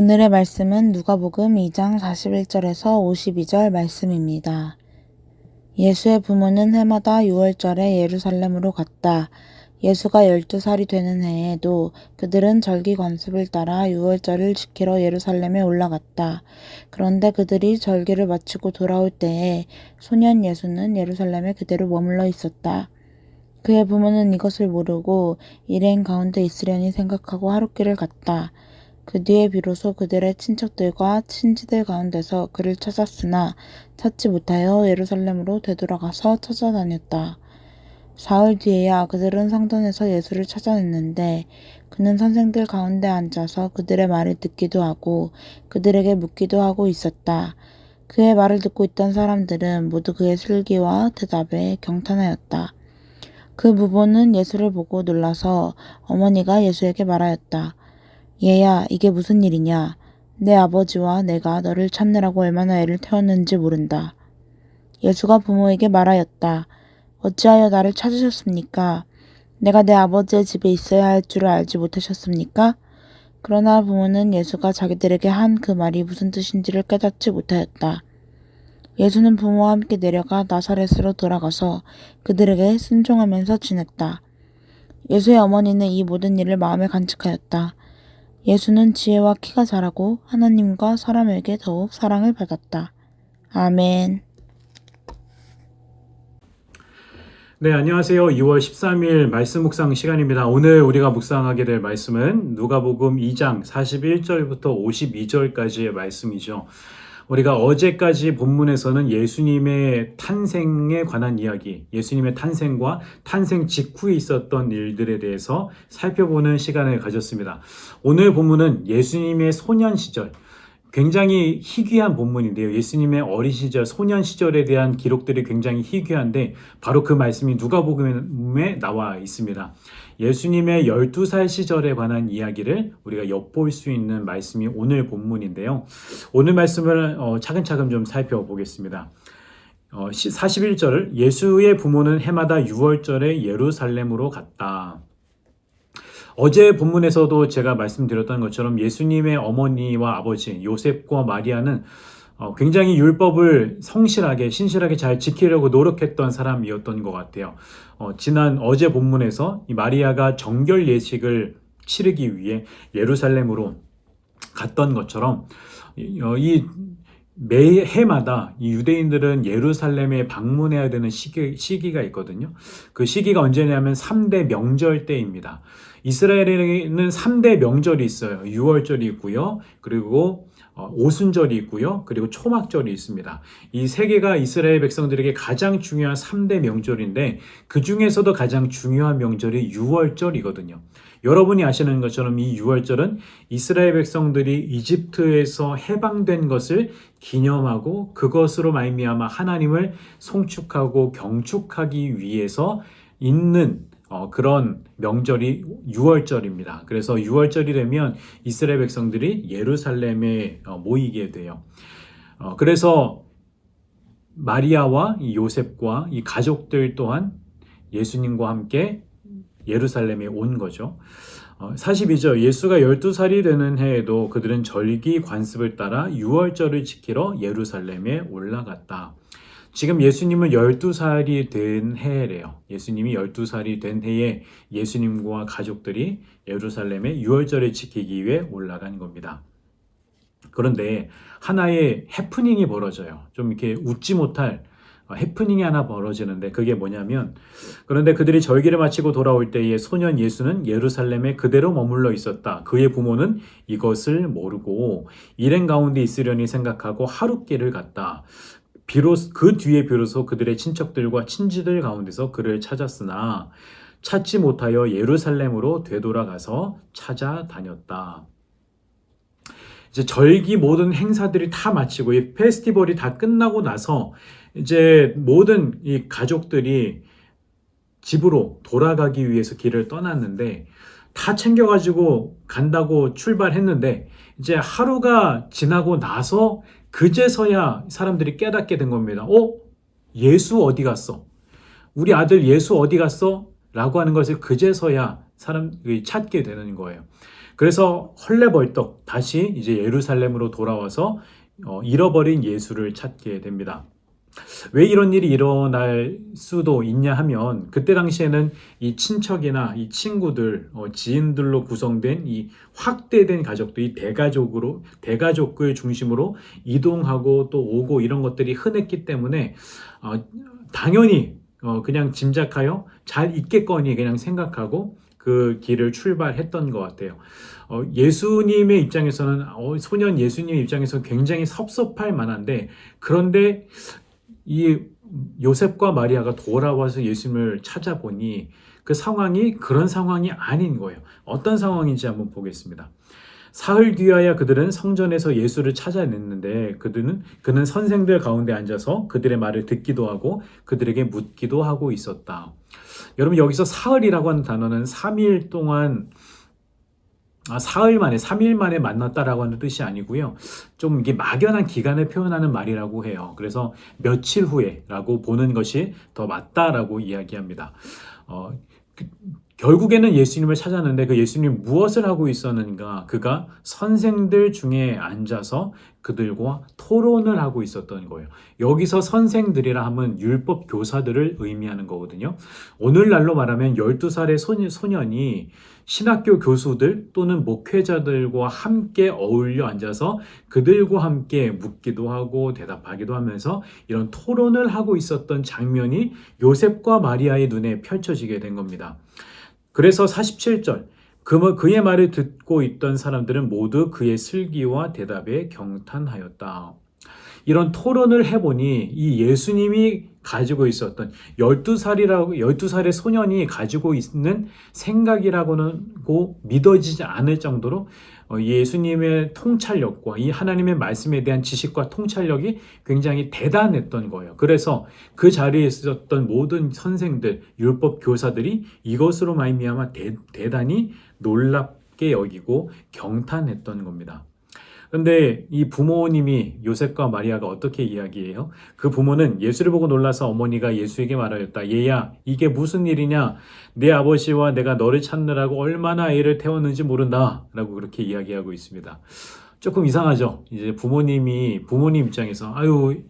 오늘의 말씀은 누가복음 2장 41절에서 52절 말씀입니다. 예수의 부모는 해마다 6월절에 예루살렘으로 갔다. 예수가 12살이 되는 해에도 그들은 절기 관습을 따라 6월절을 지키러 예루살렘에 올라갔다. 그런데 그들이 절기를 마치고 돌아올 때에 소년 예수는 예루살렘에 그대로 머물러 있었다. 그의 부모는 이것을 모르고 일행 가운데 있으려니 생각하고 하룻길을 갔다. 그 뒤에 비로소 그들의 친척들과 친지들 가운데서 그를 찾았으나 찾지 못하여 예루살렘으로 되돌아가서 찾아다녔다. 사흘 뒤에야 그들은 성전에서 예수를 찾아냈는데 그는 선생들 가운데 앉아서 그들의 말을 듣기도 하고 그들에게 묻기도 하고 있었다. 그의 말을 듣고 있던 사람들은 모두 그의 슬기와 대답에 경탄하였다. 그 부모는 예수를 보고 놀라서 어머니가 예수에게 말하였다. 얘야, 이게 무슨 일이냐? 내 아버지와 내가 너를 찾느라고 얼마나 애를 태웠는지 모른다. 예수가 부모에게 말하였다. 어찌하여 나를 찾으셨습니까? 내가 내 아버지의 집에 있어야 할 줄을 알지 못하셨습니까? 그러나 부모는 예수가 자기들에게 한 그 말이 무슨 뜻인지를 깨닫지 못하였다. 예수는 부모와 함께 내려가 나사렛으로 돌아가서 그들에게 순종하면서 지냈다. 예수의 어머니는 이 모든 일을 마음에 간직하였다. 예수는 지혜와 키가 자라고 하나님과 사람에게 더욱 사랑을 받았다. 아멘. 네, 안녕하세요. 2월 13일 말씀 묵상 시간입니다. 오늘 우리가 묵상하게 될 말씀은 누가복음 2장 41절부터 52절까지의 말씀이죠. 우리가 어제까지 본문에서는 예수님의 탄생에 관한 이야기, 예수님의 탄생과 탄생 직후에 있었던 일들에 대해서 살펴보는 시간을 가졌습니다. 오늘 본문은 예수님의 소년 시절, 굉장히 희귀한 본문인데요. 예수님의 어린 시절, 소년 시절에 대한 기록들이 굉장히 희귀한데 바로 그 말씀이 누가복음에 나와 있습니다. 예수님의 12살 시절에 관한 이야기를 우리가 엿볼 수 있는 말씀이 오늘 본문인데요. 오늘 말씀을 차근차근 좀 살펴보겠습니다. 41절, 예수의 부모는 해마다 6월절에 예루살렘으로 갔다. 어제 본문에서도 제가 말씀드렸던 것처럼 예수님의 어머니와 아버지 요셉과 마리아는 굉장히 율법을 성실하게 신실하게 잘 지키려고 노력했던 사람이었던 것 같아요. 지난 어제 본문에서 이 마리아가 정결 예식을 치르기 위해 예루살렘으로 갔던 것처럼 이 매해마다 이 유대인들은 예루살렘에 방문해야 되는 시기가 있거든요. 그 시기가 언제냐면 3대 명절 때입니다. 이스라엘에는 3대 명절이 있어요. 6월절이 있고요. 그리고 오순절이 있고요. 그리고 초막절이 있습니다. 이 세 개가 이스라엘 백성들에게 가장 중요한 3대 명절인데 그 중에서도 가장 중요한 명절이 6월절이거든요. 여러분이 아시는 것처럼 이 6월절은 이스라엘 백성들이 이집트에서 해방된 것을 기념하고 그것으로 말미암아 하나님을 송축하고 경축하기 위해서 있는 그런 명절이 6월절입니다. 그래서 6월절이 되면 이스라엘 백성들이 예루살렘에 모이게 돼요. 그래서 마리아와 이 요셉과 이 가족들 또한 예수님과 함께 예루살렘에 온 거죠. 42절, 예수가 12살이 되는 해에도 그들은 절기 관습을 따라 6월절을 지키러 예루살렘에 올라갔다. 지금 예수님은 12살이 된 해래요. 예수님이 12살이 된 해에 예수님과 가족들이 예루살렘에 6월절을 지키기 위해 올라간 겁니다. 그런데 하나의 해프닝이 벌어져요. 좀 이렇게 웃지 못할 해프닝이 하나 벌어지는데 그게 뭐냐면 그런데 그들이 절기를 마치고 돌아올 때에 소년 예수는 예루살렘에 그대로 머물러 있었다. 그의 부모는 이것을 모르고 일행 가운데 있으려니 생각하고 하룻길을 갔다. 그 뒤에 비로소 그들의 친척들과 친지들 가운데서 그를 찾았으나 찾지 못하여 예루살렘으로 되돌아가서 찾아다녔다. 이제 절기 모든 행사들이 다 마치고 이 페스티벌이 다 끝나고 나서 이제 모든 이 가족들이 집으로 돌아가기 위해서 길을 떠났는데 다 챙겨가지고 간다고 출발했는데 이제 하루가 지나고 나서 그제서야 사람들이 깨닫게 된 겁니다. 예수 어디 갔어? 우리 아들 예수 어디 갔어? 라고 하는 것을 그제서야 사람들이 찾게 되는 거예요. 그래서 헐레벌떡 다시 이제 예루살렘으로 돌아와서 잃어버린 예수를 찾게 됩니다. 왜 이런 일이 일어날 수도 있냐 하면 그때 당시에는 이 친척이나 이 친구들, 지인들로 구성된 이 확대된 가족들이 대가족을 중심으로 이동하고 또 오고 이런 것들이 흔했기 때문에 당연히 그냥 짐작하여 잘 있겠거니 그냥 생각하고 그 길을 출발했던 것 같아요. 예수님의 입장에서는 소년 예수님 입장에서 굉장히 섭섭할 만한데 그런데 이 요셉과 마리아가 돌아와서 예수님을 찾아보니 그 상황이 그런 상황이 아닌 거예요. 어떤 상황인지 한번 보겠습니다. 사흘 뒤하여 그들은 성전에서 예수를 찾아냈는데 그는 선생들 가운데 앉아서 그들의 말을 듣기도 하고 그들에게 묻기도 하고 있었다. 여러분 여기서 사흘이라고 하는 단어는 3일 동안 사흘 만에 3일 만에 만났다라고 하는 뜻이 아니고요. 좀 이게 막연한 기간을 표현하는 말이라고 해요. 그래서 며칠 후에라고 보는 것이 더 맞다라고 이야기합니다. 그, 결국에는 예수님을 찾았는데 그 예수님이 무엇을 하고 있었는가? 그가 선생들 중에 앉아서 그들과 토론을 하고 있었던 거예요. 여기서 선생들이라 하면 율법 교사들을 의미하는 거거든요. 오늘날로 말하면 12살의 소년이 신학교 교수들 또는 목회자들과 함께 어울려 앉아서 그들과 함께 묻기도 하고 대답하기도 하면서 이런 토론을 하고 있었던 장면이 요셉과 마리아의 눈에 펼쳐지게 된 겁니다. 그래서 47절 그의 말을 듣고 있던 사람들은 모두 그의 슬기와 대답에 경탄하였다. 이런 토론을 해보니 이 예수님이 가지고 있었던 12살의 소년이 가지고 있는 생각이라고는 믿어지지 않을 정도로 예수님의 통찰력과 이 하나님의 말씀에 대한 지식과 통찰력이 굉장히 대단했던 거예요. 그래서 그 자리에 있었던 모든 선생들, 율법 교사들이 이것으로 말미암아 대단히 놀랍게 여기고 경탄했던 겁니다. 근데 이 부모님이 요셉과 마리아가 어떻게 이야기해요? 그 부모는 예수를 보고 놀라서 어머니가 예수에게 말하였다. 얘야, 이게 무슨 일이냐? 내 아버지와 내가 너를 찾느라고 얼마나 애를 태웠는지 모른다. 라고 그렇게 이야기하고 있습니다. 조금 이상하죠? 이제 부모님 입장에서 아유,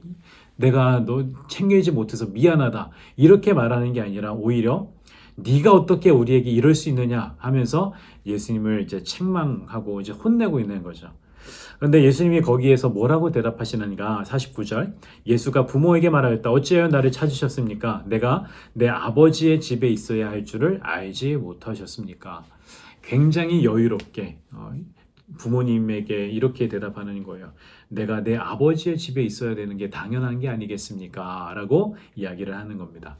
내가 너 챙기지 못해서 미안하다. 이렇게 말하는 게 아니라 오히려 네가 어떻게 우리에게 이럴 수 있느냐 하면서 예수님을 이제 책망하고 이제 혼내고 있는 거죠. 그런데 예수님이 거기에서 뭐라고 대답하시는가? 49절 예수가 부모에게 말하였다. 어찌하여 나를 찾으셨습니까? 내가 내 아버지의 집에 있어야 할 줄을 알지 못하셨습니까? 굉장히 여유롭게 부모님에게 이렇게 대답하는 거예요. 내가 내 아버지의 집에 있어야 되는 게 당연한 게 아니겠습니까? 라고 이야기를 하는 겁니다.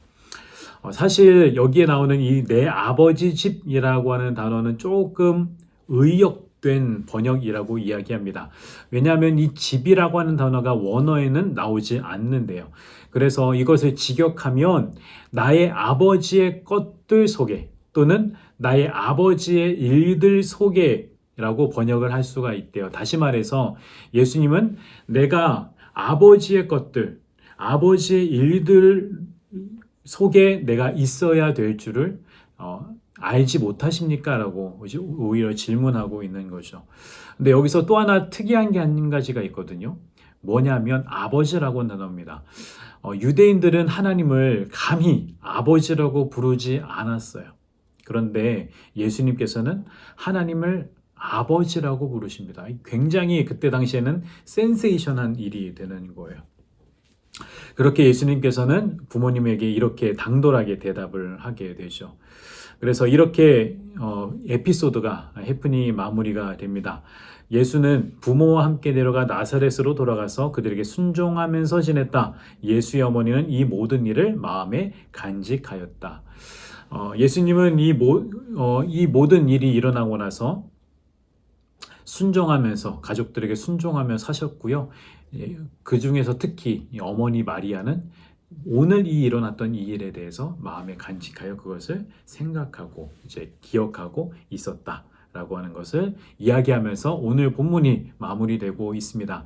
사실 여기에 나오는 이 내 아버지 집이라고 하는 단어는 조금 의역된 번역이라고 이야기합니다. 왜냐하면 이 집이라고 하는 단어가 원어에는 나오지 않는데요. 그래서 이것을 직역하면 나의 아버지의 것들 속에 또는 나의 아버지의 일들 속에 라고 번역을 할 수가 있대요. 다시 말해서 예수님은 내가 아버지의 것들, 아버지의 일들 속에 내가 있어야 될 줄을 알지 못하십니까? 라고 오히려 질문하고 있는 거죠. 근데 여기서 또 하나 특이한 게 한 가지가 있거든요. 뭐냐면 아버지라고 하는 단어입니다. 유대인들은 하나님을 감히 아버지라고 부르지 않았어요. 그런데 예수님께서는 하나님을 아버지라고 부르십니다. 굉장히 그때 당시에는 센세이션한 일이 되는 거예요. 그렇게 예수님께서는 부모님에게 이렇게 당돌하게 대답을 하게 되죠. 그래서 이렇게 에피소드가 해프닝이 마무리가 됩니다. 예수는 부모와 함께 내려가 나사렛으로 돌아가서 그들에게 순종하면서 지냈다. 예수의 어머니는 이 모든 일을 마음에 간직하였다. 예수님은 이 모든 일이 일어나고 나서 순종하면서 가족들에게 순종하며 사셨고요. 그 중에서 특히 어머니 마리아는 오늘 일어났던 이 일에 대해서 마음에 간직하여 그것을 생각하고 이제 기억하고 있었다라고 하는 것을 이야기하면서 오늘 본문이 마무리되고 있습니다.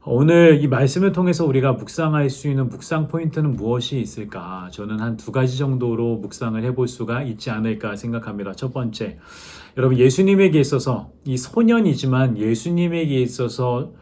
오늘 이 말씀을 통해서 우리가 묵상할 수 있는 묵상 포인트는 무엇이 있을까? 저는 한 두 가지 정도로 묵상을 해볼 수가 있지 않을까 생각합니다. 첫 번째, 여러분 예수님에게 있어서 이 소년이지만 예수님에게 있어서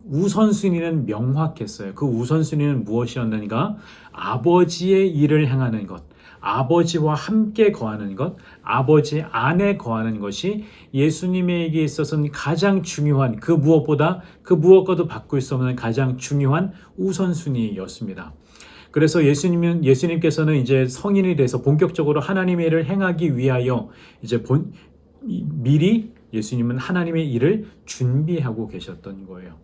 우선순위는 명확했어요. 그 우선순위는 무엇이었는가? 아버지의 일을 행하는 것, 아버지와 함께 거하는 것, 아버지 안에 거하는 것이 예수님에게 있어서는 가장 중요한 그 무엇과도 바꿀 수 없는 가장 중요한 우선순위였습니다. 그래서 예수님께서는 이제 성인이 돼서 본격적으로 하나님의 일을 행하기 위하여 이제 미리 예수님은 하나님의 일을 준비하고 계셨던 거예요.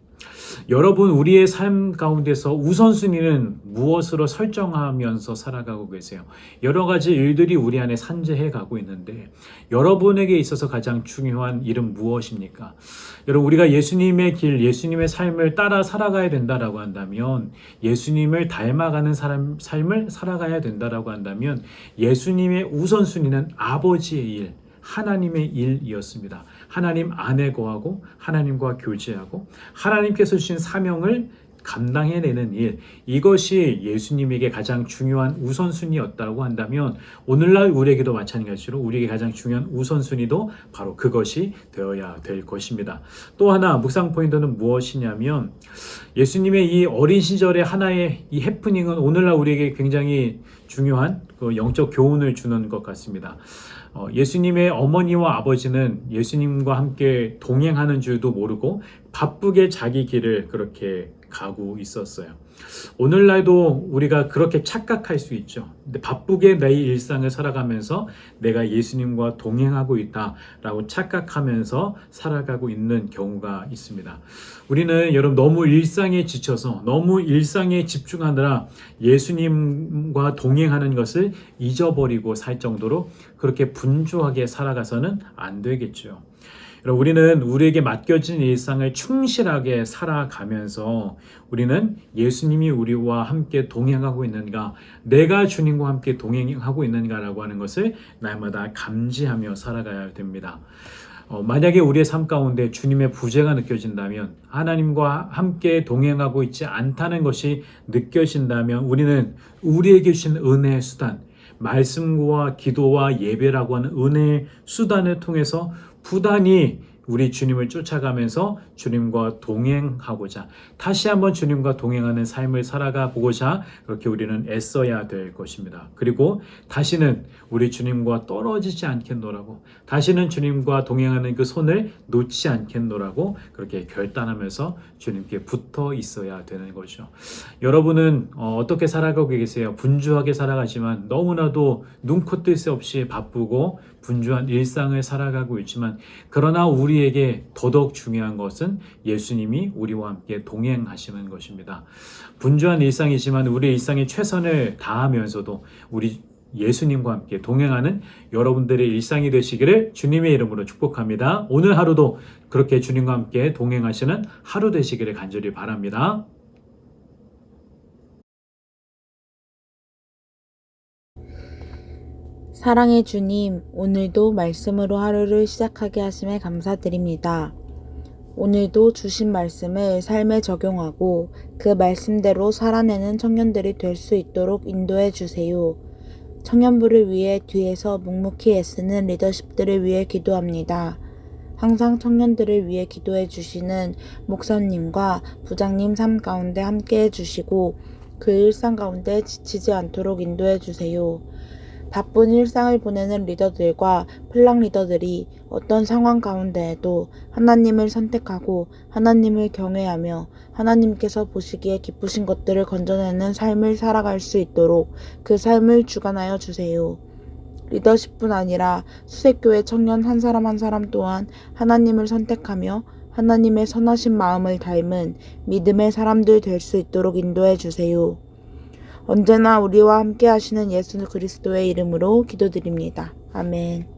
여러분, 우리의 삶 가운데서 우선순위는 무엇으로 설정하면서 살아가고 계세요? 여러 가지 일들이 우리 안에 산재해 가고 있는데 여러분에게 있어서 가장 중요한 일은 무엇입니까? 여러분, 우리가 예수님의 길, 예수님의 삶을 따라 살아가야 된다라고 한다면, 예수님을 닮아가는 삶을 살아가야 된다라고 한다면 예수님의 우선순위는 아버지의 일, 하나님의 일이었습니다. 하나님 안에 거하고 하나님과 교제하고 하나님께서 주신 사명을 감당해내는 일, 이것이 예수님에게 가장 중요한 우선순위였다고 한다면 오늘날 우리에게도 마찬가지로 우리에게 가장 중요한 우선순위도 바로 그것이 되어야 될 것입니다. 또 하나 묵상 포인트는 무엇이냐면 예수님의 이 어린 시절의 하나의 이 해프닝은 오늘날 우리에게 굉장히 중요한 그 영적 교훈을 주는 것 같습니다. 예수님의 어머니와 아버지는 예수님과 함께 동행하는 줄도 모르고 바쁘게 자기 길을 그렇게 가고 있었어요. 오늘날도 우리가 그렇게 착각할 수 있죠. 근데 바쁘게 내 일상을 살아가면서 내가 예수님과 동행하고 있다라고 착각하면서 살아가고 있는 경우가 있습니다. 우리는 여러분 너무 일상에 지쳐서 너무 일상에 집중하느라 예수님과 동행하는 것을 잊어버리고 살 정도로 그렇게 분주하게 살아가서는 안 되겠죠. 우리는 우리에게 맡겨진 일상을 충실하게 살아가면서 우리는 예수님이 우리와 함께 동행하고 있는가, 내가 주님과 함께 동행하고 있는가라고 하는 것을 날마다 감지하며 살아가야 됩니다. 만약에 우리의 삶 가운데 주님의 부재가 느껴진다면, 하나님과 함께 동행하고 있지 않다는 것이 느껴진다면 우리는 우리에게 주신 은혜의 수단, 말씀과 기도와 예배라고 하는 은혜의 수단을 통해서 부단히 우리 주님을 쫓아가면서 주님과 동행하고자, 다시 한번 주님과 동행하는 삶을 살아가 보고자 그렇게 우리는 애써야 될 것입니다. 그리고 다시는 우리 주님과 떨어지지 않겠노라고, 다시는 주님과 동행하는 그 손을 놓지 않겠노라고 그렇게 결단하면서 주님께 붙어 있어야 되는 거죠. 여러분은 어떻게 살아가고 계세요? 분주하게 살아가지만 너무나도 눈코 뜰 새 없이 바쁘고 분주한 일상을 살아가고 있지만, 그러나 우리에게 더더욱 중요한 것은 예수님이 우리와 함께 동행하시는 것입니다. 분주한 일상이지만 우리 일상에 최선을 다하면서도 우리 예수님과 함께 동행하는 여러분들의 일상이 되시기를 주님의 이름으로 축복합니다. 오늘 하루도 그렇게 주님과 함께 동행하시는 하루 되시기를 간절히 바랍니다. 사랑의 주님, 오늘도 말씀으로 하루를 시작하게 하심에 감사드립니다. 오늘도 주신 말씀을 삶에 적용하고 그 말씀대로 살아내는 청년들이 될 수 있도록 인도해 주세요. 청년부를 위해 뒤에서 묵묵히 애쓰는 리더십들을 위해 기도합니다. 항상 청년들을 위해 기도해 주시는 목사님과 부장님 삶 가운데 함께 해주시고 그 일상 가운데 지치지 않도록 인도해 주세요. 바쁜 일상을 보내는 리더들과 플랑 리더들이 어떤 상황 가운데에도 하나님을 선택하고 하나님을 경외하며 하나님께서 보시기에 기쁘신 것들을 건져내는 삶을 살아갈 수 있도록 그 삶을 주관하여 주세요. 리더십뿐 아니라 수색교회 청년 한 사람 한 사람 또한 하나님을 선택하며 하나님의 선하신 마음을 닮은 믿음의 사람들 될 수 있도록 인도해 주세요. 언제나 우리와 함께 하시는 예수 그리스도의 이름으로 기도드립니다. 아멘.